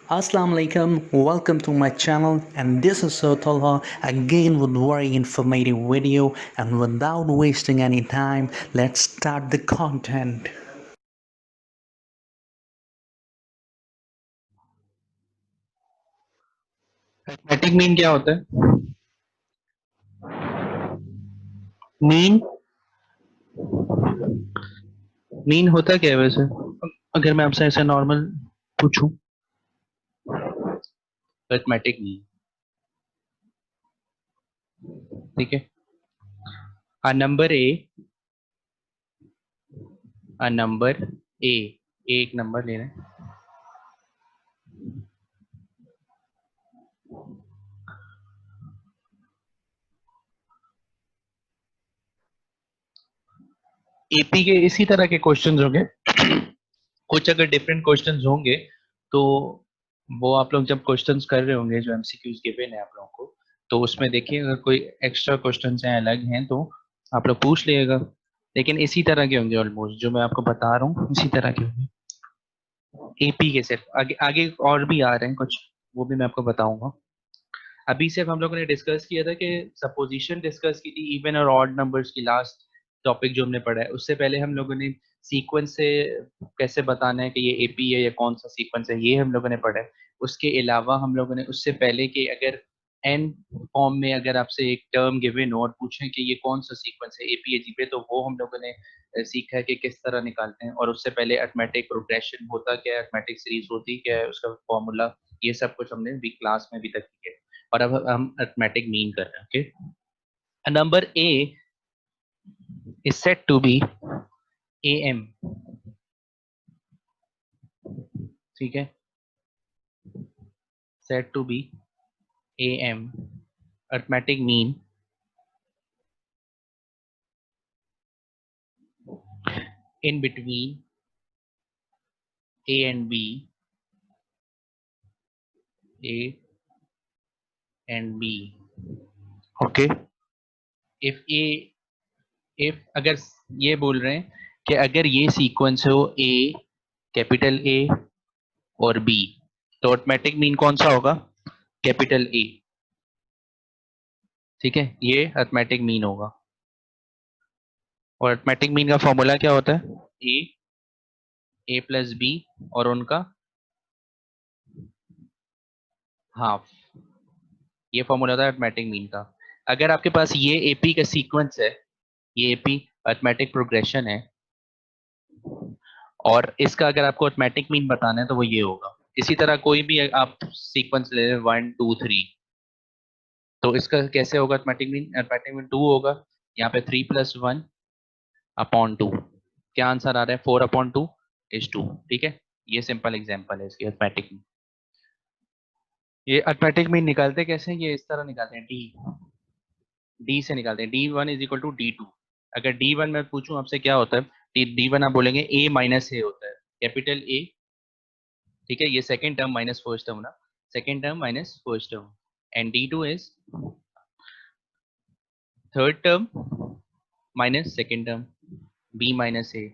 Assalamu alaikum, welcome to my channel, and this is Sir Talha again with very informative video. And without wasting any time, let's start the content. Arithmetic mean क्या होता है? Mean mean होता क्या है वैसे? अगर मैं आपसे ऐसे नॉर्मल पूछूं, अरिथमेटिक मीन, ठीक है? A number A, a number A, एक नंबर लेना है। एपी के इसी तरह के क्वेश्चंस होंगे। कुछ अगर डिफरेंट क्वेश्चंस होंगे तो वो आप लोग जब क्वेश्चंस कर रहे होंगे, जो एमसीक्यूज गिवन है आप लोगों को, तो उसमें देखिए अगर कोई एक्स्ट्रा क्वेश्चंस हैं, अलग हैं, तो आप लोग पूछ लिएगा। लेकिन इसी तरह के होंगे, ऑलमोस्ट जो मैं आपको बता रहा हूँ इसी तरह के होंगे। एपी के सिर्फ आगे आगे और भी आ रहे हैं कुछ, वो भी मैं आपको बताऊंगा। अभी सिर्फ हम लोगों ने डिस्कस किया था कि सपोजिशन डिस्कस की थी, इवन और ऑड नंबर्स की लास्ट टॉपिक जो हमने पढ़ा है। उससे पहले हम लोगों ने सीक्वेंस से कैसे बताना है कि ये एपी है या कौन सा सीक्वेंस है, ये हम लोगों ने पढ़ा है। उसके अलावा हम लोगों ने उससे पहले कि अगर एन फॉर्म में अगर आपसे एक टर्म गिवन हो और पूछें कि ये कौन सा सीक्वेंस है एपी या जीपी, तो वो हम लोगों ने सीखा है कि किस तरह निकालते हैं। और उससे पहले अरिथमेटिक प्रोग्रेशन होता क्या है, अरिथमेटिक सीरीज होती क्या है, उसका फॉर्मूला, ये सब कुछ हमने भी क्लास में अभी तक किया है। और अब हम अरिथमेटिक मीन कर रहे हैं। Okay, number A is set to be A M, ठीक है, set to be A M, arithmetic mean in between A and B, A and B. Okay. If A, if अगर ये बोल रहे हैं कि अगर ये सीक्वेंस हो A, कैपिटल A और B, तो ऑटोमेटिक मीन कौन सा होगा? कैपिटल A, ठीक है, ये अरिथमेटिक मीन होगा। और अरिथमेटिक मीन का फॉर्मूला क्या होता है? ए प्लस बी और उनका हाफ, ये फॉर्मूला होता है अरिथमेटिक मीन का। अगर आपके पास ये एपी का सीक्वेंस है, ये एपी अरिथमेटिक प्रोग्रेशन है, और इसका अगर आपको अरिथमेटिक मीन बताना है तो वो ये होगा। इसी तरह कोई भी आप सीक्वेंस ले लें 1 2 3, तो इसका कैसे होगा अरिथमेटिक मीन? अरिथमेटिक मीन 2 होगा। यहाँ पे 3+1/2, क्या आंसर आ रहा है? 4/2 = 2। ठीक है, ये सिंपल एग्जांपल है इसकी अरिथमेटिक मीन। ये अरिथमेटिक मीन निकालते कैसे हैं? ये इस तरह निकालते हैं, डी डी से निकालते हैं। D1 = D2। अगर D1 मैं पूछूं आपसे क्या होता है, D1 आप बोलेंगे A - A होता है, कैपिटल ए, ठीक है, ये second term minus first term ना, second term minus first term, and D2 is third term minus second term, B - A।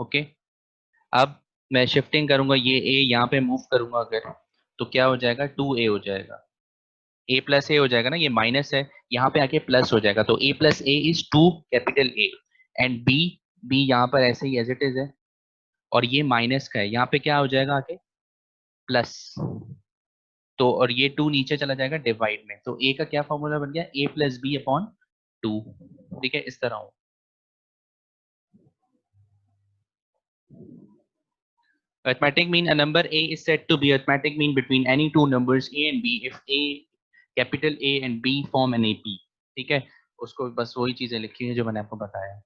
Okay, अब मैं शिफ्टिंग करूंगा, ये A यहाँ पे मूव करूंगा अगर, तो क्या हो जाएगा? 2A हो जाएगा। A+A हो जाएगा ना, ये माइनस है, यहाँ पे आके प्लस हो जाएगा, तो A+A is 2 capital A, and B यहाँ पर ऐसे ही एज इट इज है, और ये माइनस का है, यहाँ पे क्या हो जाएगा आके? प्लस। तो और ये 2 नीचे चला जाएगा डिवाइड में, तो A का क्या फॉर्मूला बन गया? A+B/2। ठीक है, इस तरह हो। Arithmetic mean a number A is said to be arithmetic mean between any two numbers A and B if capital A and B form an AP। ठीक है, उसको बस वही चीजें लिखी है जो मैंने आपको बताया।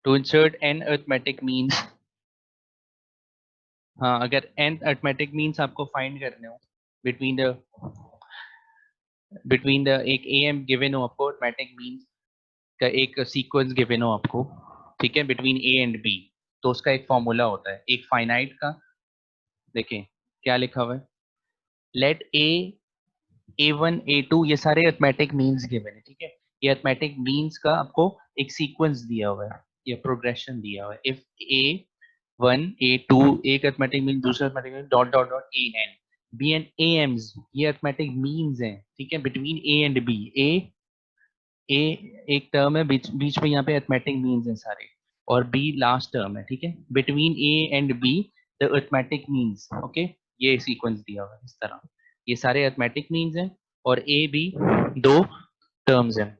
To insert n arithmetic means, हाँ, अगर n arithmetic means आपको फाइंड करने हो बिटवीन द एक am गिवन हो आपको, arithmetic means का एक सीक्वेंस गिवन हो आपको, ठीक है, बिटवीन A एंड B, तो उसका एक फॉर्मूला होता है एक फाइनाइट का। देखें क्या लिखा हुआ है, लेट A1 A2, ये सारे अरिथमेटिक मीन्स गिवन है, ठीक है। ये अरिथमेटिक मीन्स का आपको एक सीक्वेंस दिया हुआ है, ये प्रोग्रेशन दिया हुआ है। इफ A1 A2 एक अरिथमेटिक मीन, दूसरा arithmetic mean, dot dot dot AN B and AMs ये अरिथमेटिक मीन्स हैं, ठीक है, between A and B। A एक टर्म है, बीच बीच में यहाँ पे अरिथमेटिक मीन्स हैं सारे, और B लास्ट टर्म है, ठीक है। Between A and B the arithmetic means, okay, ये सीक्वेंस दिया हुआ है इस तरह। ये सारे अरिथमेटिक मीन्स हैं और A B दो टर्म्स हैं।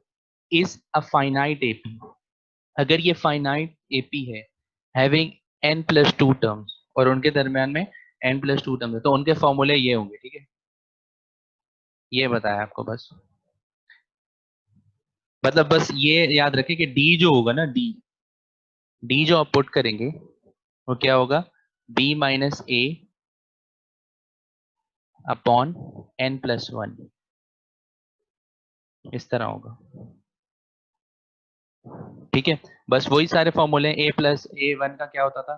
इज अ फाइनाइट AP, अगर ये फाइनाइट AP है हैविंग n+2 टर्म्स और उनके दरमियान में n+2 टर्म्स है, तो उनके फॉर्मूले ये होंगे, ठीक है। ये बताया आपको बस, मतलब बस ये याद रखें कि D जो होगा ना, D जो आप पुट करेंगे वो क्या होगा, B-A अपॉन n+1, इस तरह होगा, ठीक है। बस वही सारे फॉर्मूले। A+A1 का क्या होता था,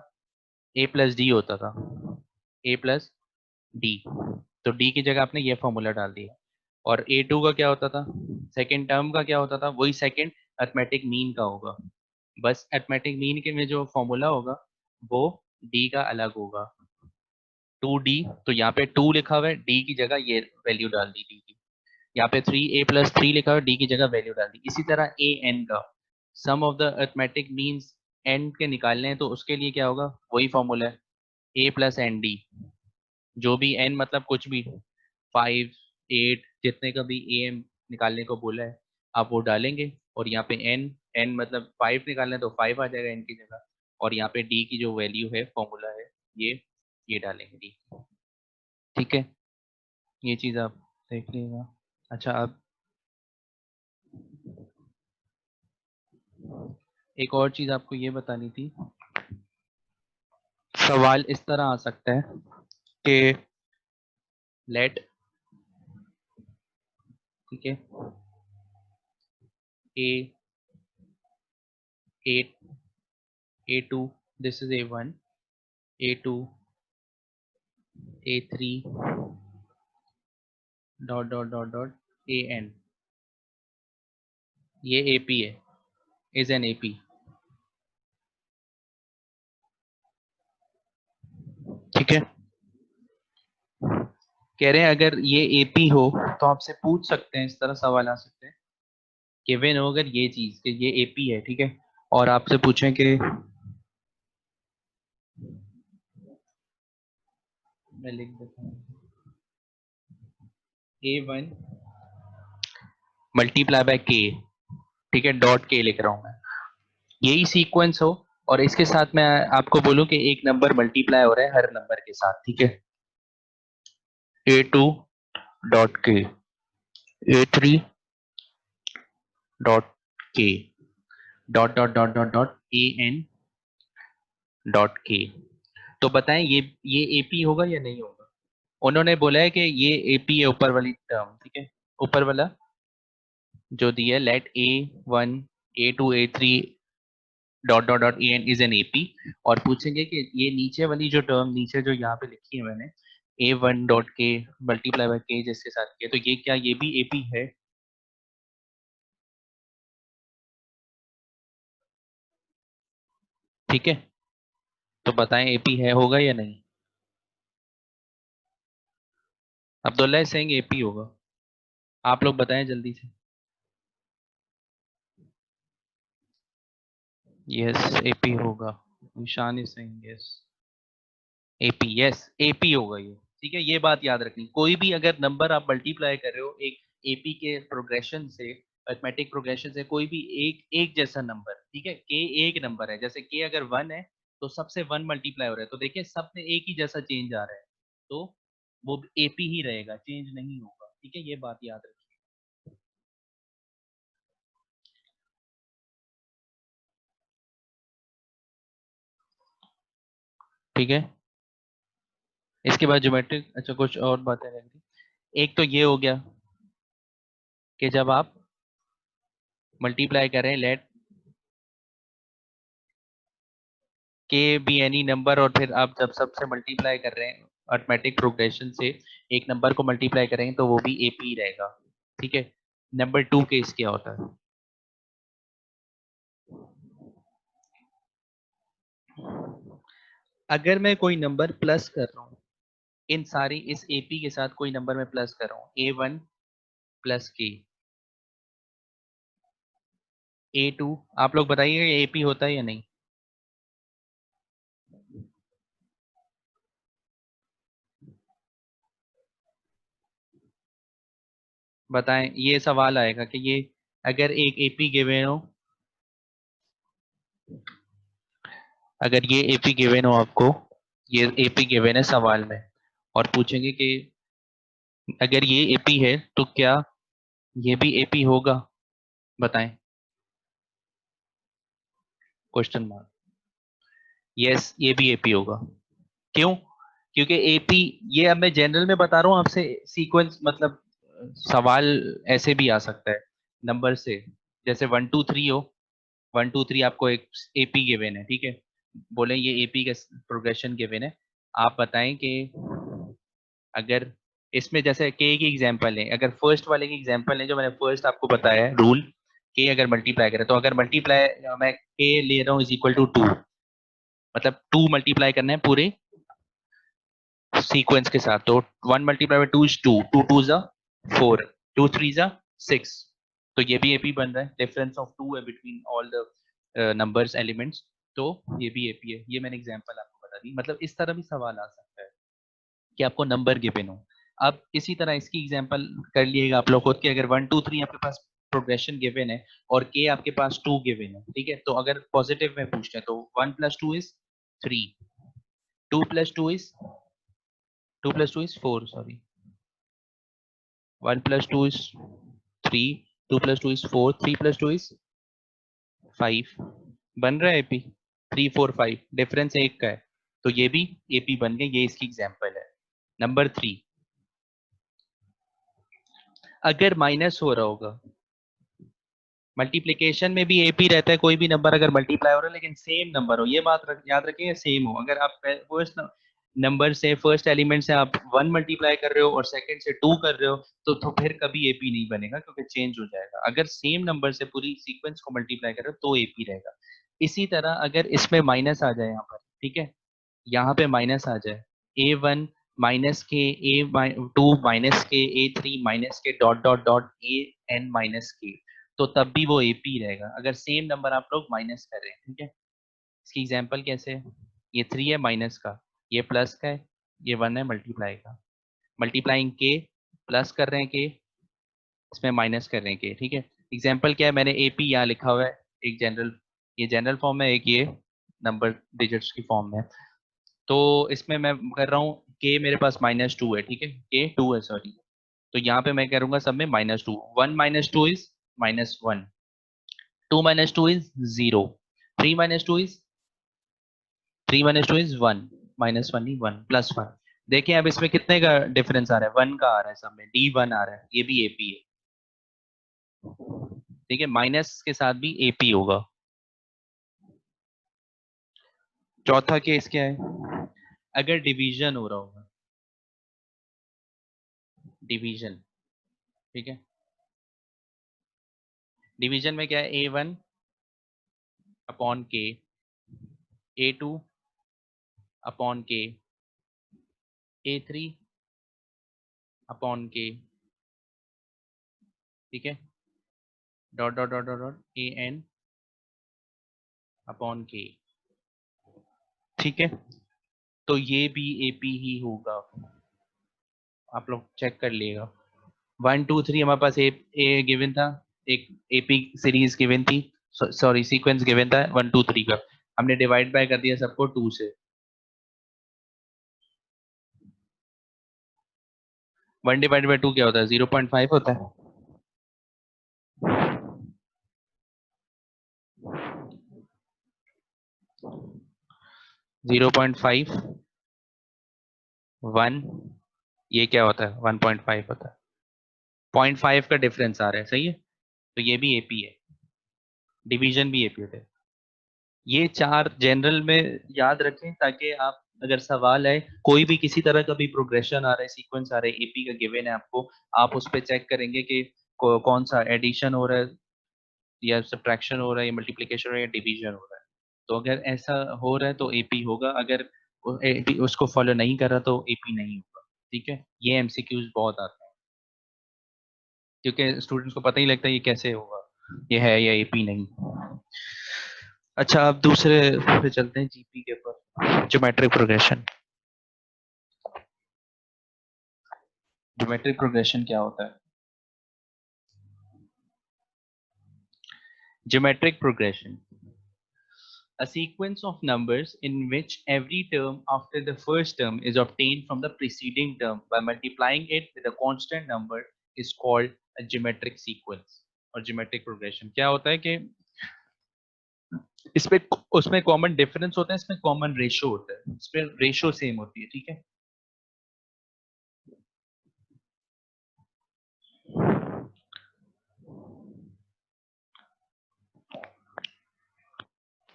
A+D होता था, A+D, तो D की जगह आपने ये फॉर्मूला डाल दिया। और A2 का क्या होता था, सेकेंड टर्म का क्या होता था, वही सेकेंड अरिथमेटिक मीन का होगा, बस अरिथमेटिक मीन के में जो फॉर्मूला होगा वो D का अलग होगा, 2D। तो यहाँ पे 2 लिखा हुआ है, D की जगह ये वैल्यू डाल दी D की। यहाँ पे 3A+3 लिखा हुआ है, D की जगह वैल्यू डाल दी। इसी तरह AN का sum of the arithmetic means n के निकालने हैं, तो उसके लिए क्या होगा, वही फॉर्मूला है, A+ND, जो भी n मतलब कुछ भी 5 8 जितने का भी AM निकालने को बोला है आप वो डालेंगे, और यहाँ पे n मतलब 5 निकालना है तो 5 आ जाएगा n की जगह, और यहाँ पे D की जो वैल्यू है फॉर्मूला है ये डालेंगे D, ठीक है। ये चीज आप देख लीजिएगा। अच्छा, अब एक और चीज आपको ये बतानी थी, सवाल इस तरह आ सकता है कि लेट, ठीक है, A A A2 this is A1 A2 A3 dot dot dot dot AN, ये AP है, इज एन AP, ठीक है। कह रहे हैं अगर ये AP हो तो आपसे पूछ सकते हैं, इस तरह सवाल आ सकते हैं, गिवन हो अगर ये चीज कि ये AP है, ठीक है, और आपसे पूछें कि मैं लिख देता हूँ A1 मल्टीप्लाई बाय K, ठीक है, डॉट K लिख रहा हूं मैं, यही सीक्वेंस हो, और इसके साथ मैं आपको बोलूं कि एक नंबर मल्टीप्लाई हो रहा है हर नंबर के साथ, ठीक है, A2 dot K A3 dot K dot dot dot dot dot AN dot K। तो बताएं ये AP होगा या नहीं होगा। उन्होंने बोला है कि ये AP है, ऊपर वाली टर्म, ठीक है, ऊपर वाला जो दिया let A1 A2 A3 dot dot dot AN is an AP, और पूछेंगे कि ये नीचे वाली जो टर्म नीचे जो यहाँ पे लिखी है मैंने A1 dot K multiply by K जिसके साथ किया, तो ये क्या ये भी AP है। ठीक है, तो बताएं AP है होगा या नहीं। अब्दुल्ला इज सेइंग AP होगा, आप लोग बताएं जल्दी से। यस AP होगा, निशान is saying yes AP, yes AP होगा ये, ठीक है। ये बात याद रखनी, कोई भी अगर नंबर आप मल्टीप्लाई कर रहे हो एक AP के प्रोग्रेशन से, अरिथमेटिक प्रोग्रेशन से, कोई भी एक एक जैसा नंबर, ठीक है, K एक नंबर है, जैसे K अगर 1 है तो सबसे 1 मल्टीप्लाई हो रहा है, तो देखिए सब में एक ही जैसा चेंज आ रहा है, तो वो AP ही रहेगा, चेंज नहीं होगा, ठीक है, ये बात याद रखिए। ठीक है, इसके बाद ज्योमेट्रिक, अच्छा कुछ और बातें रहेंगी। एक तो ये हो गया कि जब आप मल्टीप्लाई करें लेट के बी एनी नंबर, और फिर आप जब सबसे मल्टीप्लाई कर रहे हैं अरिथमेटिक प्रोग्रेशन से एक नंबर को मल्टीप्लाई करेंगे तो वो भी AP रहेगा, ठीक है। नंबर 2 केस क्या होता है, अगर मैं कोई नंबर प्लस कर रहा हूँ इन सारी इस एपी के साथ कोई नंबर मैं प्लस कर रहा हूँ A1 प्लस के A2, आप लोग बताइए एपी होता है या नहीं? बताएं, ये सवाल आएगा कि ये अगर एक एपी गिवन हो, अगर ये एपी गिवन हो आपको, ये एपी गिवन है सवाल में और पूछेंगे कि अगर ये एपी है तो क्या ये भी एपी होगा? बताएं, क्वेश्चन मार्क। यस, ये भी एपी होगा। क्यों? क्योंकि एपी, ये अब मैं जनरल में बता रहा हूँ आपसे, सीक्वेंस मतलब सवाल ऐसे भी आ सकता है नंबर से, जैसे 1 2 3 हो, 1 2 3 आपको एक एपी गिवन है, ठीक है, बोले ये एपी का प्रोग्रेशन गिवन है, आप बताएं कि अगर इसमें जैसे के की एग्जांपल है, अगर फर्स्ट वाले की एग्जांपल है जो मैंने फर्स्ट आपको बताया है रूल, के अगर मल्टीप्लाई करें तो अगर मल्टीप्लाई मैं के ले रहा हूँ इज इक्वल टू 2, मतलब 2 मल्टीप्लाई करना है पूरे सीक्वेंस के साथ, तो 1 मल्टीप्लाई बाय 2 इज 2, 2 2 जा 4, 2 3 जा 6, तो ये भी एपी बन रहा है, डिफरेंस ऑफ 2 है between all the numbers elements, तो ये भी एपी है। ये मैंने एग्जांपल आपको बता दी, मतलब इस तरह भी सवाल आ सकता है कि आपको नंबर गिवन हो। अब इसी तरह इसकी एग्जांपल कर लिएगा आप लोग खुद के, अगर 1 2 3 आपके पास प्रोग्रेशन गिवन है और के आपके पास 2 गिवन है, ठीक है, तो अगर पॉजिटिव में पूछते हैं तो 1 plus 2 is 3, 2 plus 2 is 2 plus 2 is 4, sorry, 1 plus 2 is 3, 2 plus 2 is 4, 3 plus 2 is 5, बन रहा है एपी, 3 4 5, डिफरेंस एक का है, तो ये भी एपी बन गए, ये इसकी एग्जांपल है। नंबर 3, अगर माइनस हो रहा होगा, मल्टीप्लिकेशन में भी एपी रहता है, कोई भी नंबर अगर मल्टीप्लाई हो रहा है लेकिन सेम नंबर हो, ये बात याद रखिए, सेम हो, अगर आप फर्स्ट नंबर से फर्स्ट एलिमेंट से आप 1 मल्टीप्लाई कर रहे हो और सेकंड से 2 कर रहे हो, तो फिर कभी एपी नहीं बनेगा क्योंकि चेंज हो जाएगा। अगर सेम नंबर से पूरी सीक्वेंस को मल्टीप्लाई कर रहे हो तो एपी रहेगा। इसी तरह अगर इसमें माइनस आ जाए यहाँ पर, ठीक है, यहाँ पे माइनस आ जाए, A1 माइनस के, A2 माइनस के, A3 माइनस के, dot dot dot AN minus के, तो तब भी वो एपी रहेगा अगर सेम नंबर आप लोग माइनस कर रहे हैं, ठीक है। इसकी एग्जांपल कैसे है, ये 3 है माइनस का, ये प्लस का है, ये 1 है मल्टीप्लाई का, मल्टीप्लाइंग के, प्लस कर रहे हैं के, इसमें माइनस कर रहे हैं के, ठीक है। एग्जांपल क्या है, मैंने एपी यहाँ लिखा हुआ है, एक जनरल, ये जनरल फॉर्म है, एक ये नंबर डिजिट्स की फॉर्म में, तो इसमें मैं कर रहा हूँ के मेरे पास -2 है, ठीक है, के 2 है सॉरी, तो यहाँ पे मैं करूंगा सब में -2, 1 -2 इज -1, 2 -2 इज 0, 3 -2 इज 1, -1 ही 1 +1, देखिए अब इसमें कितने का डिफरेंस आ रहा है, 1 का आ रहा है, सब में D1 आ रहा है, ये भी एपी है, ठीक है, माइनस के साथ भी एपी होगा। चौथा केस क्या है, अगर डिवीजन हो रहा होगा, डिवीजन, ठीक है, डिवीजन में क्या है, A1 अपॉन के, A2 अपॉन के, A3 अपॉन के, ठीक है, dot dot dot dot dot AN upon के, ठीक है, तो ये भी एपी ही होगा, आप लोग चेक कर लिएगा। 1 2 3 हमारे पास ए गिवन था, एक एपी सीरीज गिवन थी, सॉरी सीक्वेंस गिवन था 1 2 3 का, हमने डिवाइड बाय कर दिया सबको 2 से, 1 डिवाइड बाय 2 क्या होता है, 0.5 होता है, 0.5 1, ये क्या होता है 1.5 होता है, 0.5 का डिफरेंस आ रहा है, सही है, तो ये भी एपी है, डिवीजन भी एपी है। ये चार जनरल में याद रखें ताकि आप अगर सवाल है कोई भी किसी तरह का भी प्रोग्रेशन आ रहा है, सीक्वेंस आ रहा है, एपी का गिवन है आपको, आप उस पर चेक करेंगे कि कौन सा एडिशन हो रहा है या सब्ट्रैक्शन हो रहा है या मल्टीप्लिकेशन हो रहा है या डिवीजन हो रहा है, तो अगर ऐसा हो रहा है तो एपी होगा, अगर उसको फॉलो नहीं कर रहा तो एपी नहीं होगा। ठीक है, ये एमसीक्यूज बहुत आते हैं क्योंकि स्टूडेंट्स को पता ही लगता है ये कैसे होगा, ये है या एपी नहीं। अच्छा, अब दूसरे पे चलते हैं, जीपी के ऊपर, ज्योमेट्रिक प्रोग्रेशन। ज्योमेट्रिक प्रोग्रेशन क्या होता है? Geometric progression, a sequence of numbers in which every term after the first term is obtained from the preceding term by multiplying it with a constant number is called a geometric sequence और geometric progression। क्या होता है कि इसमें उसमें common difference होता है, इसमें कॉमन रेशो होता है, इसमें रेशो सेम होती है। ठीक है,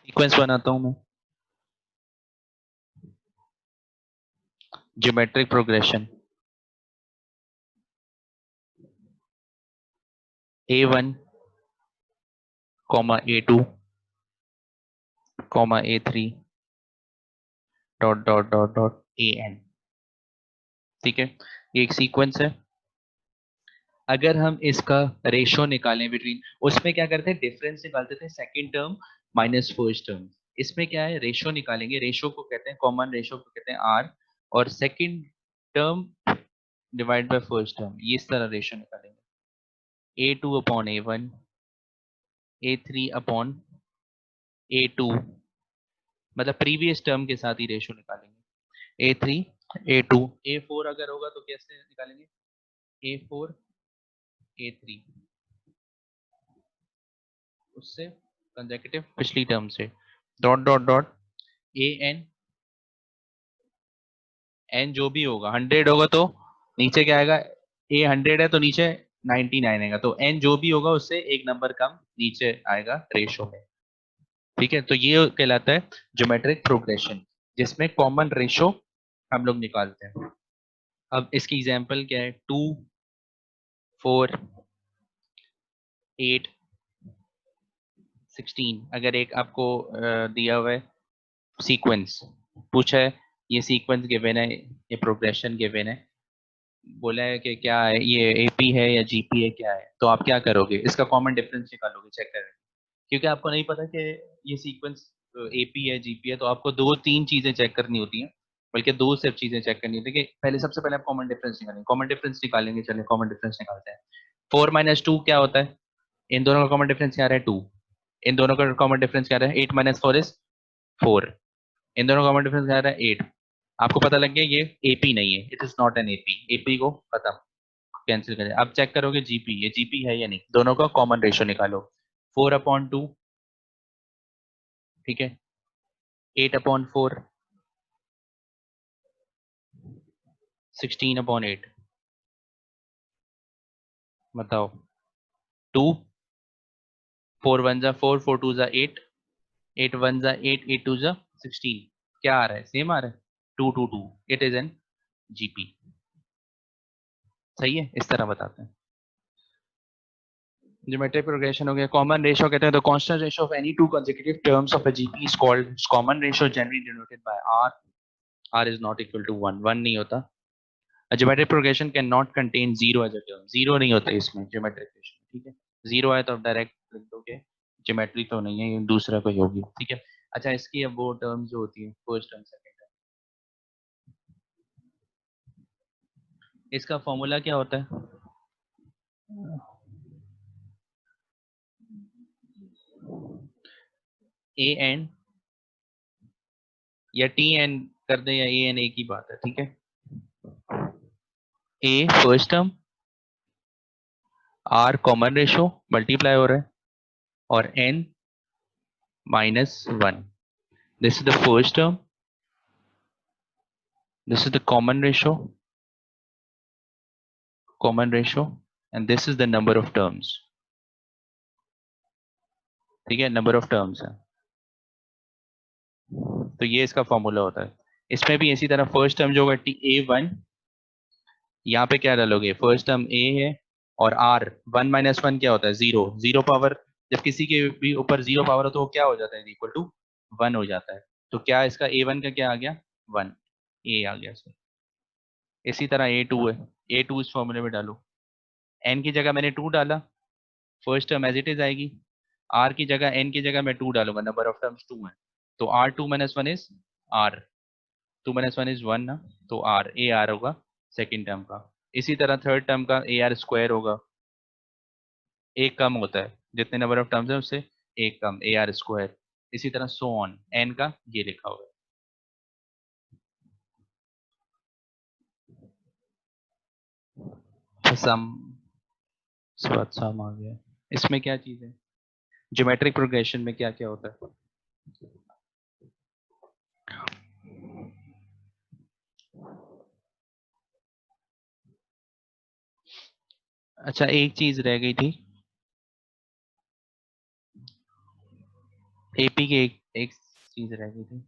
सीक्वेंस बनाता हूं मैं। Geometric progression A1, A2, A3 dot AN। ठीक है, ये एक सीक्वेंस है। अगर हम इसका रेशो निकालें बिटवीन, उसमें क्या करते हैं, डिफरेंस निकालते थे second term minus first term. इसमें क्या है, रेशो निकालेंगे, रेशो को कहते हैं, कॉमन रेशो को कहते हैं R, और second term divide by first term, ये इस तरह रेशो निकालेंगे। A2 upon A1, A3 upon A2, मतलब प्रीवियस टर्म के साथ ही रेशो निकालेंगे। A3 A2, A4 अगर होगा तो कैसे निकालेंगे, A4 A3, उससे कंसेक्यूटिव पिछली टर्म से, dot dot dot AN, N जो भी होगा, 100 होगा तो नीचे क्या आएगा, A 100 है तो नीचे 99 आएगा, तो N जो भी होगा उससे एक नंबर कम नीचे आएगा रेशो में। ठीक है, तो ये कहलाता है ज्योमेट्रिक प्रोग्रेशन, जिसमें कॉमन रेशो हम लोग निकालते हैं। अब इसकी एग्जांपल क्या है, 2, 4, 8, 16। अगर एक आपको दिया हुआ है सीक्वेंस, पूछा है ये सीक्वेंस गिवन है, ये प्रोग्रेशन गिवन है, बोला है कि क्या है ये, एपी है या जीपी है, क्या है, तो आप क्या करोगे, इसका कॉमन डिफरेंस निकालोगे, चेक करेंगे। क्योंकि आपको नहीं पता कि ये सीक्वेंस एपी है जीपी है, तो आपको 2-3 चीजें चेक करनी होती हैं, बल्कि 2 सिर्फ चीजें चेक करनी होती है कि पहले, सबसे पहले आप कॉमन डिफरेंस निकालेंगे, कॉमन डिफरेंस निकालेंगे, चलिए कॉमन डिफरेंस निकालते हैं। 4 माइनस 2 क्या होता है, इन दोनों का कॉमन डिफरेंस क्या रहा है, 2। इन दोनों का कॉमन डिफरेंस क्या रहा है, 8 माइनस 4 इज 4। इन दोनों का कॉमन डिफरेंस क्या रहा है, 8। आपको पता लग गया ये एपी नहीं है, it is not an AP, AP को खत्म, कैंसिल करें। अब चेक करोगे जीपी, ये जीपी है या नहीं, दोनों का कॉमन रेशो निकालो। 4/2, ठीक है, 8/4, 16/8, बताओ। 2, 4 1 जा 4, 4 2 जा 8, 8 1 जा 8, 8 2 जा 16, क्या आ रहा है, सेम आ रहा है, 2 2 2, इट इज एन जीपी। सही है, इस तरह बताते हैं। ज्योमेट्रिक प्रोग्रेशन हो गया। कॉमन रेशो कहते हैं तो constant ratio of any two consecutive terms of a GP is called common ratio, generally denoted by r. R is not equal to 1, 1 नहीं होता। A geometric progression cannot contain zero as a term, zero नहीं होता इसमें geometric progression। ठीक है, zero आए तो आप डायरेक्ट लिख दोगे, ज्योमेट्री तो नहीं है, ये दूसरा कोई होगी। ठीक है, अच्छा, इसकी अब वो टर्म जो होती है, फर्स्ट टर्म सेकंड टर्म, इसका फॉर्मूला क्या होता है, ए एन या टी एन कर दे, या ए एन एक ही बात है। ठीक है, a first term, r common ratio multiply हो रहा है, और n -1, this is the first term, this is the common ratio, and this is the number of terms। ठीक है, नंबर ऑफ टर्म्स है, तो ये इसका फॉर्मूला होता है। इसमें भी इसी तरह फर्स्ट टर्म जो होगा A1, यहाँ पे क्या डालोगे, फर्स्ट टर्म A है, और R 1 - 1 क्या होता है, 0, 0 पावर, जब किसी के भी ऊपर 0 पावर हो तो वो क्या हो जाता है, इक्वल टू 1 हो जाता है। तो क्या इसका A1 का क्या आ गया, 1, ए आ गया सर। इसी तरह A2 है, A2 इस फॉर्मूले में डालो, n की जगह मैंने 2 डाला, first term as it is आएगी, r की जगह n की जगह मैं 2 डालूंगा, नंबर ऑफ टर्म्स 2 है, तो R2 minus 1 is R, 2 minus 1 is 1 ना, तो R, ए आर होगा सेकेंड टर्म का। इसी तरह थर्ड टर्म का ए आर स्क्वायर होगा, एक कम होता है, जितने नंबर ऑफ टर्म्स है उससे एक कम, ए आर स्क्वायर। इसी तरह सो ऑन, एन का ये लिखा हुआ है सम, सम आ गया। इसमें क्या चीज है, ज्योमेट्रिक प्रोग्रेशन में क्या क्या होता है? अच्छा एक चीज रह गई थी, एपी की एक चीज रह गई थी।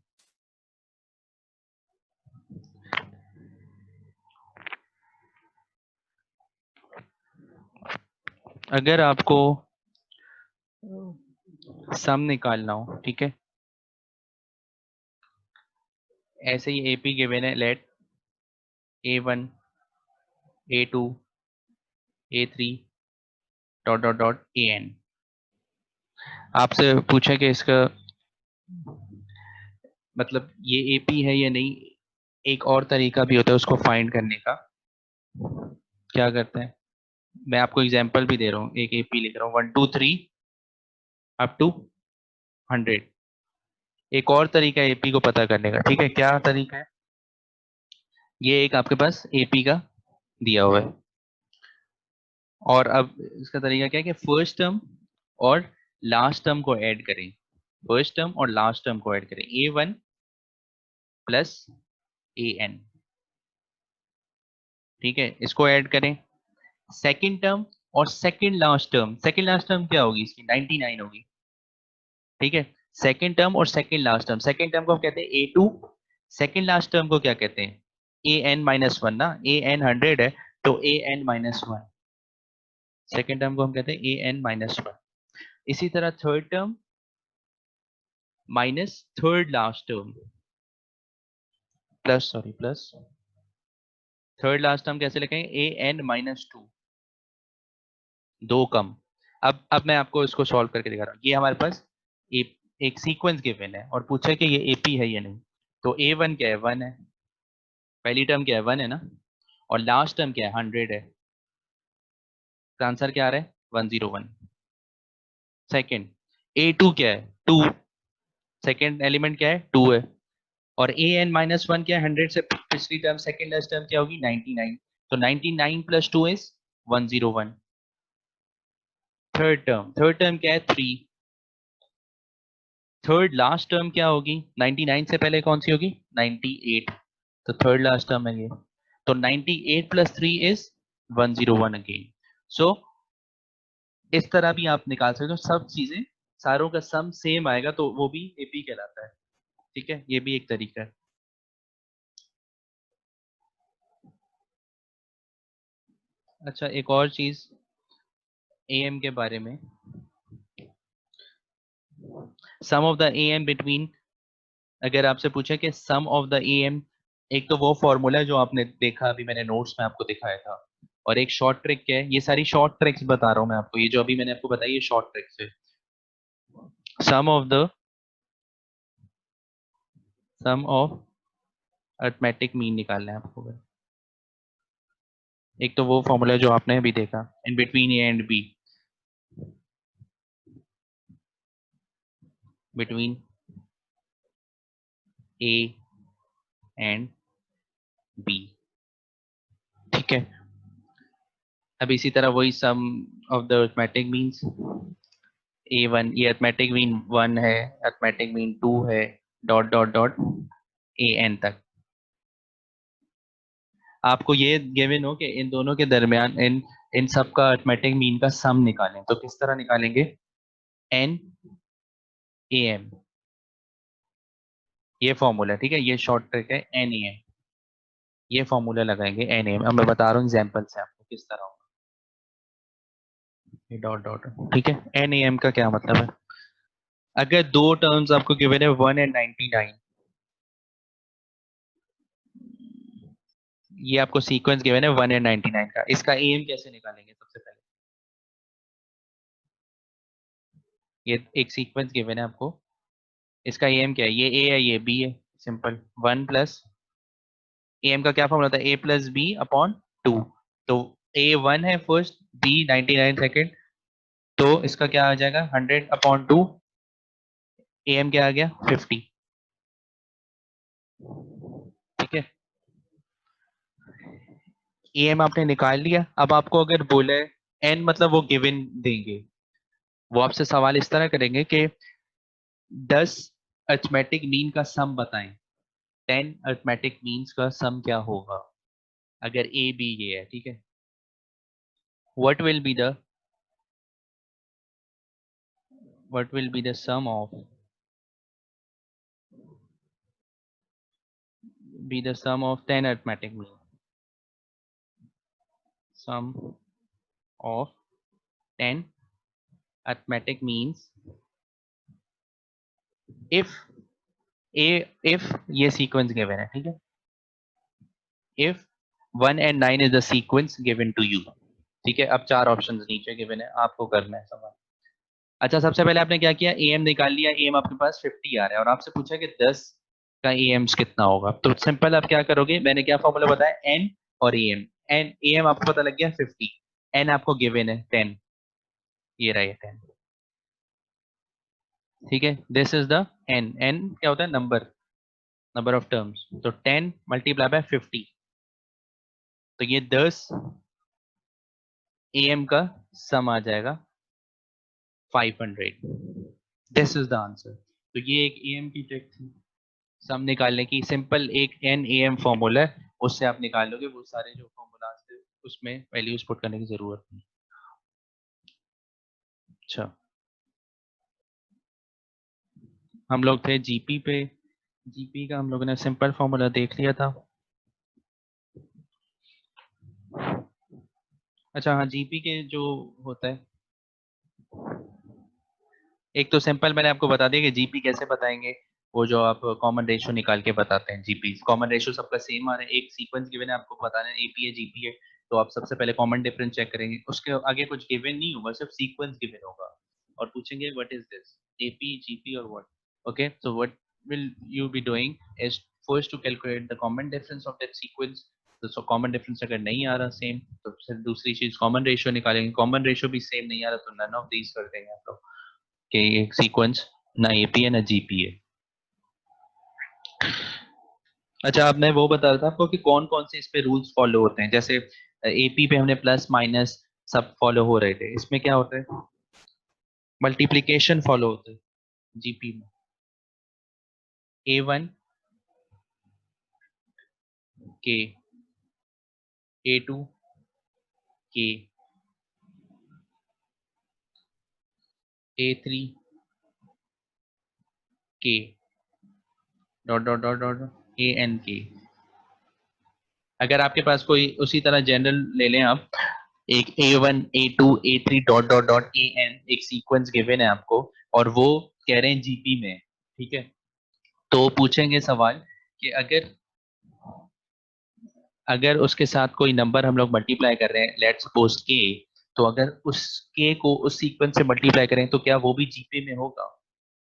अगर आपको सम निकालना हो, ठीक है, ऐसे ही एपी गिवन है, let A1 A2 A3 dot dot dot AN, आपसे पूछा कि इसका मतलब ये एपी है या नहीं, एक और तरीका भी होता है उसको फाइंड करने का। क्या करते हैं, मैं आपको एग्जांपल भी दे रहा हूँ, एक एपी लिख रहा हूँ 1 2 3 अप टू 100। एक और तरीका है एपी को पता करने का, ठीक है, क्या तरीका है, ये एक आपके पास एपी का दिया हुआ है, और अब इसका तरीका क्या है कि फर्स्ट टर्म और लास्ट टर्म को ऐड करें, फर्स्ट टर्म और लास्ट टर्म को ऐड करें, A1 प्लस AN, ठीक है, इसको ऐड करें, सेकंड टर्म और सेकंड लास्ट टर्म क्या होगी इसकी, 99 होगी, ठीक है, सेकंड टर्म और second last term, second term को हम कहते हैं A2, सेकंड लास्ट टर्म को क्या कहते हैं, AN माइनस 1 ना, AN 100 है, तो AN माइनस 1, सेकंड टर्म को हम कहते हैं AN माइनस 1। इसी तरह third term minus third last term, plus third last term कैसे लिखेंगे, AN माइनस 2, दो कम। अब मैं आपको इसको सॉल्व करके दिखा रहा हूँ, ये हमारे पास एक सीक्वेंस गिवन है और पूछा कि ये एपी है या नहीं, तो A1 क्या है, 1 है, पहली टर्म क्या है, 1 है ना, और लास्ट टर्म क्या है, 100 है, तो आंसर क्या आ रहा है, 101। सेकेंड A2 क्या है, 2, सेकेंड एलिमेंट क्या है, 2 है, और AN माइनस 1 क्या है, 100 से पिछली टर्म सेकेंड लास्ट टर्म क्या होगी, 99, तो 99 प्लस 2 इज 101। थर्ड टर्म क्या है, 3, थर्ड लास्ट टर्म क्या होगी, 99 से पहले कौन सी होगी, 98, तो थर्ड लास्ट टर्म है ये, तो 98 प्लस 3 इज 101 अगेन। सो इस तरह भी आप निकाल सकते हो, सब चीजें सारों का सम सेम आएगा तो वो भी एपी कहलाता है, ठीक है, ये भी एक तरीका है। अच्छा एक और चीज एएम के बारे में, सम ऑफ द एएम बिटवीन, अगर आपसे पूछे कि सम ऑफ द एएम, एक तो वो फॉर्मूला है जो आपने देखा अभी मैंने नोट्स में आपको दिखाया था, और एक शॉर्ट ट्रिक है, ये सारी शॉर्ट ट्रिक्स बता रहा हूँ मैं आपको, ये जो अभी मैंने आपको बताई ये शॉर्ट ट्रिक्स है। Sum of the sum of arithmetic mean निकालना है आपको, एक तो वो फॉर्मूला है जो आपने अभी देखा, in between a and b, between a and b, ठीक है। अब इसी तरह वही sum of the arithmetic means, A1, ये अरिथमेटिक मीन 1 है, अरिथमेटिक मीन 2 है, डॉट डॉट डॉट AN तक। आपको ये गिवन हो कि इन दोनों के दरमियान इन इन सब का अरिथमेटिक मीन का सम निकालें, तो किस तरह निकालेंगे, N AM, ये फॉर्मूला, ठीक है, ये शॉर्ट ट्रिक है, NAM, ये फॉर्मूला लगाएंगे NAM। अब मैं बता रहा हूँ एग्जाम्पल से आपको किस तरह होगा, ये डॉट डॉट, ठीक है, NAM का क्या मतलब है, अगर दो टर्म्स आपको गिवन है 1 एंड 99, ये आपको सीक्वेंस गिवन है 1 एंड 99 का, इसका एम कैसे निकालेंगे सबसे पहले? ये एक सीक्वेंस गिवन है आपको, इसका एम क्या है? ये ए है, ये बी है, सिंपल 1 प्लस एम का क्या फॉर्मूला था? ए प्लस बी अपॉन 2। तो ए 1 है फर्स्ट, बी 99 सेकेंड, तो इसका क्या आ जाएगा? 100 अपॉन 2, एम क्या आ गया? 50। ठीक है, एम आपने निकाल लिया। अब आपको अगर बोले एन मतलब वो गिवन देंगे, वो आपसे सवाल इस तरह करेंगे कि 10 अरिथमेटिक मीन का सम बताएं, 10 अरिथमेटिक मीन्स का सम क्या होगा अगर ए बी ये है, ठीक है? What will be the sum of be the sum of 10 arithmetic mean, sum of 10 arithmetic means if if ये sequence given है, ठीक है? if 1 and 9 is the sequence given to you, ठीक है? अब चार ऑप्शंस नीचे गिवन है, आपको करना है सवाल। अच्छा, सबसे पहले आपने क्या किया? एम निकाल लिया, एम आपके पास 50 आ रहा है और आपसे पूछा कि 10 का एम्स कितना होगा। तो सिंपल आप क्या करोगे, मैंने क्या फॉर्मूला बताया? एन और एम। एन एम आपको पता लग गया 50, एन आपको गिवन है 10, ये रहा 10, ठीक है? This is the n. N क्या होता है? Number of terms. तो 10 मल्टीप्लाई बाय 50, तो ये 10 एम का सम आ जाएगा 500। This is the answer. तो ये एक एम की ट्रिक थी सम निकालने की, सिंपल एक एन ए एम फॉर्मूला है, उससे आप निकाल लोगे वो सारे जो फॉर्मूला थे, उसमें वैल्यूज पुट करने की जरूरत नहीं। अच्छा, हम लोग थे जीपी पे, जीपी का हम लोगों ने सिंपल फॉर्मूला देख लिया था। अच्छा हाँ, जीपी के जो होता है, एक तो सिंपल मैंने आपको बता दिया कि जीपी कैसे बताएंगे, वो जो आप कॉमन रेशियो निकाल के बताते हैं। जीपी कॉमन रेशियो सबका सेम आ रहा है, एक सीक्वेंस गिवन है, आपको बताना है एपी है जीपी है, तो आप सबसे पहले कॉमन डिफरेंस चेक करेंगे, उसके आगे कुछ गिवन नहीं होगा, सिर्फ सीक्वेंस गिवन होगा और पूछेंगे what is this, AP GP और what. Okay, so what will you be doing is first to calculate the common difference of that sequence. तो कॉमन डिफरेंस अगर नहीं आ रहा सेम, तो फिर दूसरी चीज कॉमन रेशियो निकालेंगे, कॉमन रेशियो भी सेम नहीं आ रहा तो नन ऑफ दीज कर देंगे आप लोग कि एक सीक्वेंस ना एपी है ना जीपी है। अच्छा, अब मैं वो बता रहा था आपको कि कौन कौन से इस पे रूल्स फॉलो होते हैं। जैसे एपी पे हमने प्लस माइनस सब फॉलो हो रहे थे, इसमें क्या होता है? मल्टीप्लीकेशन फॉलो होता है जीपी में। A1 के, A2 के, A3 के, dot dot dot dot AN के। अगर आपके पास कोई उसी तरह जनरल ले लें आप, एक A1 A2 A3 dot dot dot AN एक सीक्वेंस गिवन है आपको और वो कह रहे हैं जीपी में, ठीक है? तो पूछेंगे सवाल कि अगर अगर उसके साथ कोई नंबर हम लोग मल्टीप्लाई कर रहे हैं, लेट्स सपोज के, तो अगर उस के को उस सीक्वेंस से मल्टीप्लाई करें तो क्या वो भी जीपी में होगा?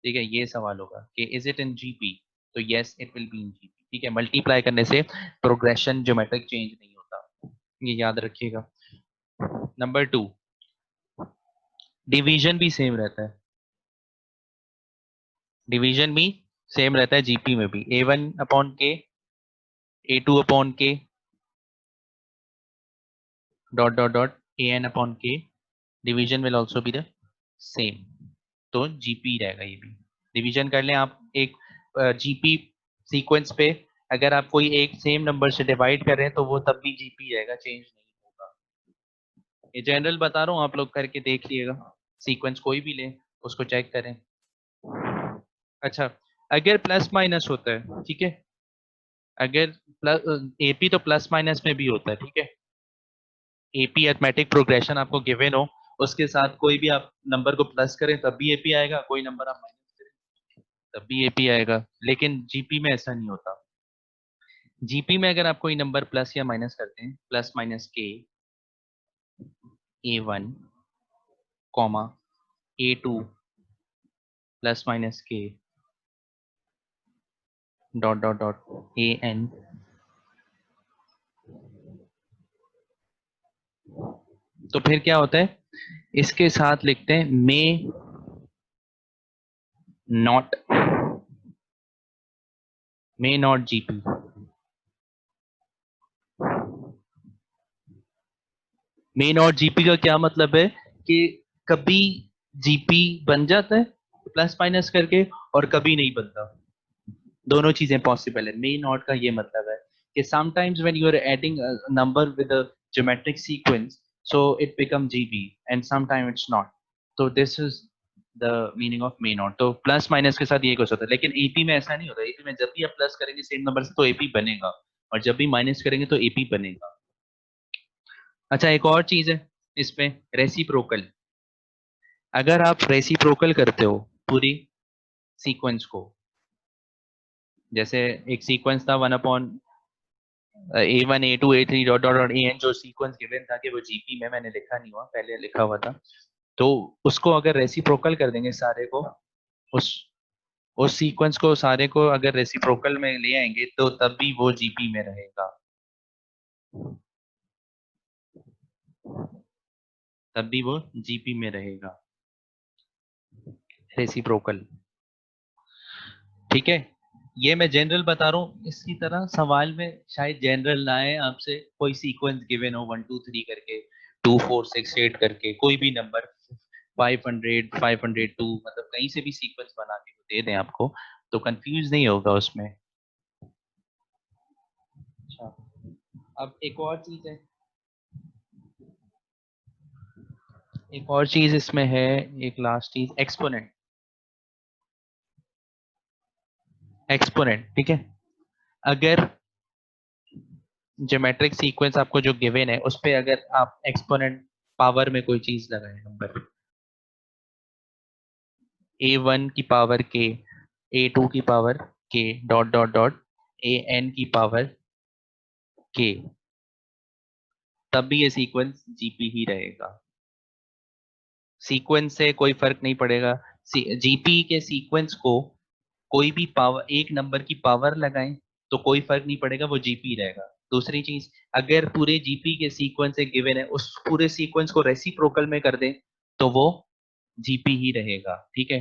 ठीक है, ये सवाल होगा कि इज इट इन जीपी, तो yes it will be in GP. ठीक है, मल्टीप्लाई करने से प्रोग्रेशन ज्योमेट्रिक चेंज नहीं होता, ये याद रखिएगा। नंबर 2, डिवीजन भी सेम रहता है, डिवीजन भी सेम रहता है जीपी में भी, A1 अपॉन के, A2 upon k, dot dot dot AN upon k, division will also be the same. तो जीपी रहेगा ये भी। डिवीजन कर लें आप एक जीपी सीक्वेंस पे, अगर आप कोई एक सेम नंबर से डिवाइड कर रहे हैं तो वो तब भी जीपी रहेगा, चेंज नहीं होगा। ये जनरल बता रहा हूँ, आप लोग करके देख लिएगा, सीक्वेंस कोई भी ले उसको चेक करें। अच्छा, अगर प्लस माइनस होता है, ठीक है, अगर प्लस एपी तो प्लस माइनस में भी होता है, ठीक है? एपी अरिथमेटिक प्रोग्रेशन आपको गिवन हो, उसके साथ कोई भी आप नंबर को प्लस करें तब भी एपी आएगा, कोई नंबर आप तब भी एपी आएगा, लेकिन जीपी में ऐसा नहीं होता। जीपी में अगर आप कोई नंबर प्लस या माइनस करते हैं, प्लस माइनस के A1 comma A2 plus minus के डॉट डॉट डॉट AN, तो फिर क्या होता है, इसके साथ लिखते हैं may not GP. May not GP का क्या मतलब है कि कभी जीपी बन जाता है प्लस माइनस करके और कभी नहीं बनता, दोनों चीजें पॉसिबल है। मे नॉट का ये मतलब है कि sometimes when you are adding number with a geometric sequence so it become GP and sometime it's not, तो this is the meaning of may not. तो प्लस माइनस के साथ ये कुछ होता है, लेकिन एपी में ऐसा नहीं होता। एपी में जब भी आप प्लस करेंगे सेम नंबर से तो एपी बनेगा, और जब भी माइनस करेंगे तो एपी बनेगा। अच्छा, एक और चीज है इसमें, रेसिप्रोकल। अगर आप रेसिप्रोकल करते हो पूरी सीक्वेंस को, जैसे एक सीक्वेंस था 1 upon A1 A2 A3 dot dot dot AN, जो सीक्वेंस गिवन था कि वो जीपी में, मैंने लिखा नहीं हुआ, पहले लिखा हुआ था, तो उसको अगर रेसिप्रोकल कर देंगे सारे को, उस सीक्वेंस को सारे को अगर रेसिप्रोकल में ले आएंगे तो तब भी वो जीपी में रहेगा, तब भी वो जीपी में रहेगा, रेसिप्रोकल। ठीक है, ये मैं जनरल बता रहा हूँ। इसकी तरह सवाल में शायद जनरल ना आए, आपसे कोई सीक्वेंस गिवन हो 1 2 3 करके, 2 4 6 8 करके, कोई भी नंबर 500 502, मतलब कहीं से भी सीक्वेंस बना के वो दे दें आपको, तो कंफ्यूज नहीं होगा उसमें। अच्छा, अब एक और चीज है, एक और चीज इसमें है, एक लास्ट चीज, एक्सपोनेंट। एक्सपोनेंट, ठीक है, अगर ज्योमेट्रिक सीक्वेंस आपको जो गिवन है उस पे अगर आप एक्सपोनेंट पावर में कोई चीज लगाए, नंबर A1 की पावर के, A2 की पावर के डॉट डॉट डॉट AN की पावर के, तब भी ये सीक्वेंस जीपी ही रहेगा। सीक्वेंस से कोई फर्क नहीं पड़ेगा, जीपी के सीक्वेंस को कोई भी पावर, एक नंबर की पावर लगाएं तो कोई फर्क नहीं पड़ेगा, वो जीपी रहेगा। दूसरी चीज, अगर पूरे जीपी के सीक्वेंस एक गिवन है, उस पूरे सीक्वेंस को रेसिप्रोकल में कर दें तो वो जीपी ही रहेगा। ठीक है,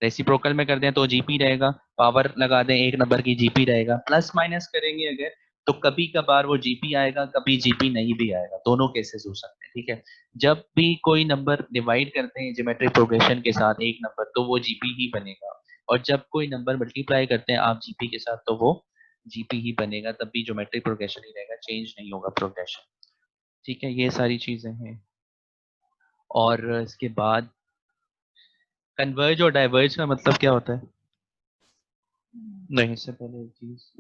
रेसिप्रोकल में कर दें तो जीपी रहेगा, पावर लगा दें एक नंबर की, जीपी रहेगा। प्लस माइनस करेंगे अगर, तो कभी कभार वो जीपी आएगा, कभी जीपी नहीं भी आएगा, दोनों केसेस हो सकते हैं। ठीक है, जब भी कोई नंबर डिवाइड करते हैं ज्योमेट्रिक प्रोग्रेशन के साथ एक नंबर, तो वो जीपी ही बनेगा, और जब कोई नंबर मल्टीप्लाई करते हैं आप जीपी के साथ तो वो जीपी ही बनेगा, तब भी ज्योमेट्रिक प्रोग्रेशन ही रहेगा, चेंज नहीं होगा प्रोग्रेशन। ठीक है, ये सारी चीजें हैं। और इसके बाद कन्वर्ज और डाइवर्ज का मतलब क्या होता है? नहीं, इससे पहले एक चीज,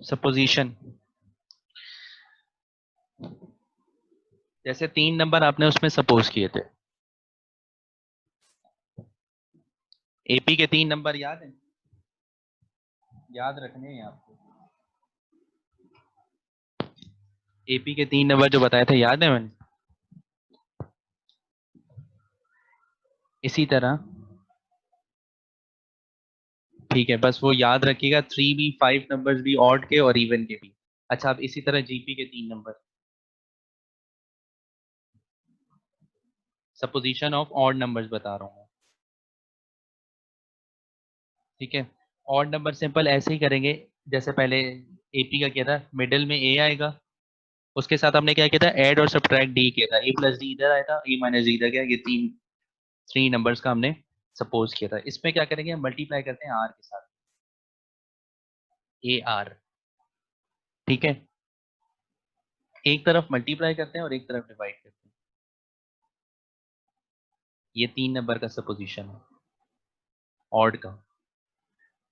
सपोजिशन। जैसे 3 नंबर आपने उसमें सपोज किए थे, एपी के 3 नंबर याद है, याद रखने हैं आपको। एपी के 3 नंबर जो बताए थे, याद है मैंने? इसी तरह, ठीक है, बस वो याद रखिएगा, 3 भी 5 नंबर्स भी, ऑड के और इवन के भी। अच्छा, अब इसी तरह जीपी के 3 number, supposition of odd numbers बता रहा हूँ मैं। ठीक है, ऑड नंबर सिंपल ऐसे ही करेंगे, जैसे पहले एपी का किया था, मिडिल में ए आएगा, उसके साथ हमने क्या किया था, ऐड और सब्ट्रैक्ट डी किया था, ए प्लस डी इधर आया था, ए माइनस डी इधर गया, ये 3 नंबर्स का हमने सपोज किया था। इसमें क्या करेंगे, मल्टीप्लाई करते हैं आर के साथ, ए आर। ठीक है, एक तरफ मल्टीप्लाई करते हैं और एक तरफ डिवाइड करते हैं, ये 3 नंबर का सपोजिशन है ऑड का।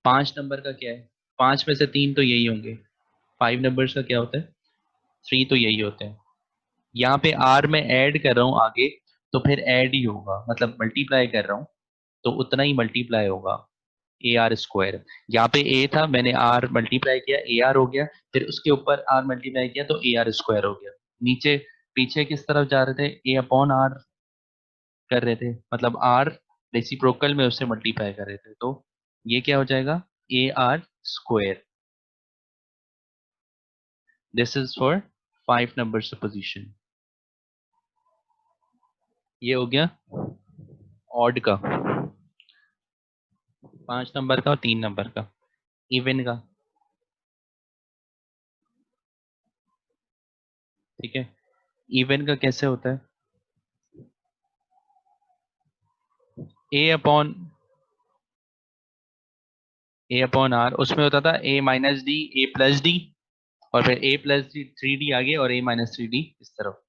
5 नंबर का क्या है, 5 में से 3 तो यही होंगे, 5 नंबर्स का क्या होता है, 3 तो यही होते हैं। यहाँ पे आर में ऐड कर रहा हूँ आगे, तो फिर ऐड ही होगा, मतलब मल्टीप्लाई कर रहा हूँ, तो उतना ही मल्टीप्लाई होगा ए आर स्क्वायर। यहाँ पे ए था, मैंने आर मल्टीप्लाई किया, ए आर हो गया, फिर उसके ऊपर आर मल्टीप्लाई किया तो ए आर स्क्वायर हो गया। नीचे पीछे किस तरफ जा रहे थे, ए अपॉन आर कर रहे थे, मतलब आर रेसिप्रोकल में उससे मल्टीप्लाई कर रहे थे, तो ये क्या हो जाएगा, A R square. This is for 5 number supposition. ये हो गया ऑड का, 5 नंबर का और 3 नंबर का। इवन का, ठीक है, इवन का कैसे होता है, ए अपॉन आर, उसमें होता था ए माइनस डी, ए प्लस डी, और फिर ए प्लस डी 3D आगे और ए माइनस 3D इस तरफ।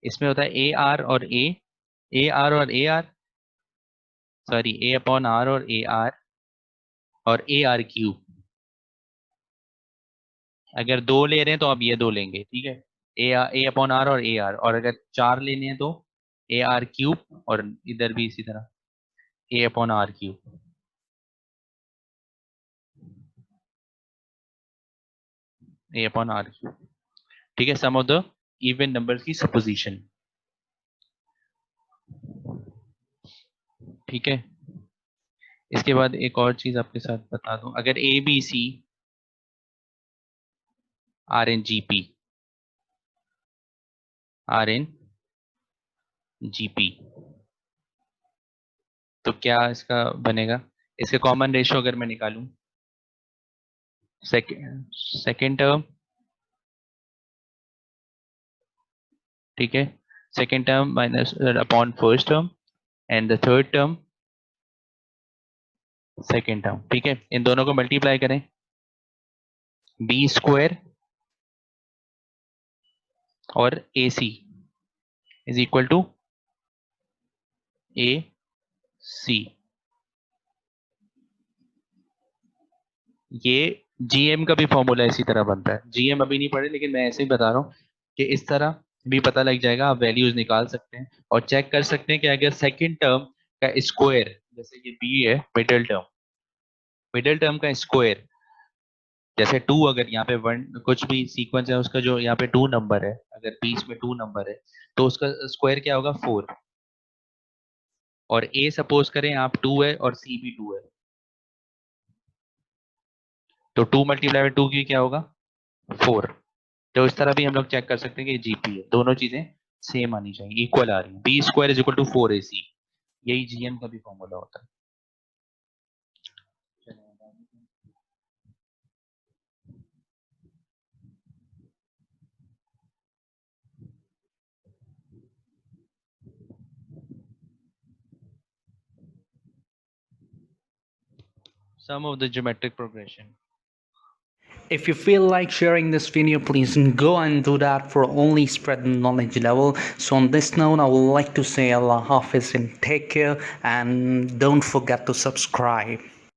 इसमें होता है ए आर और ए आर और a r, sorry a upon r और ए आर क्यूब। अगर 2 ले रहे हैं तो आप ये 2 लेंगे, ठीक है, ए अपॉन आर और ए आर, और अगर 4 लेने हैं तो ए आर क्यूब, और इधर भी इसी तरह a upon r cube. A upon r cube, ठीक है, sum of the even number की सपोजिशन, ठीक है। इसके बाद एक और चीज आपके साथ बता दूं, अगर a b c are in G P, are in G P, तो क्या इसका बनेगा, इसके कॉमन रेशियो अगर मैं निकालूं, सेकेंड टर्म, ठीक है, second term minus upon first term, and the third term second term, ठीक है, इन दोनों को मल्टीप्लाई करें, बी स्क्वायर और ए सी इज इक्वल टू ए सी। ये जीएम का भी फॉर्मूला इसी तरह बनता है, जीएम अभी नहीं पढ़े लेकिन मैं ऐसे ही बता रहा हूँ कि इस तरह भी पता लग जाएगा, आप वैल्यूज निकाल सकते हैं और चेक कर सकते हैं कि अगर सेकंड टर्म का स्क्वायर, जैसे कि बी है मिडिल टर्म का स्क्वायर, जैसे 2, अगर यहाँ पे 1 कुछ भी सीक्वेंस है उसका, जो यहाँ पे 2 नंबर है, अगर बीच में 2 नंबर है तो उसका स्क्वायर क्या होगा, 4, और ए सपोज करें आप 2 है और सी भी 2 है, तो 2 मल्टीप्लाई बाय 2 की क्या होगा, 4। तो इस तरह भी हम लोग चेक कर सकते हैं कि जीपी है, दोनों चीजें सेम आनी चाहिए, इक्वल आ रही है, b square is equal to 4ac, यही जीएम का भी फॉर्मूला होता है। Sum of the geometric progression. If you feel like sharing this video, please go and do that for only spreading knowledge level. So on this note, I would like to say Allah Hafiz and take care, and don't forget to subscribe.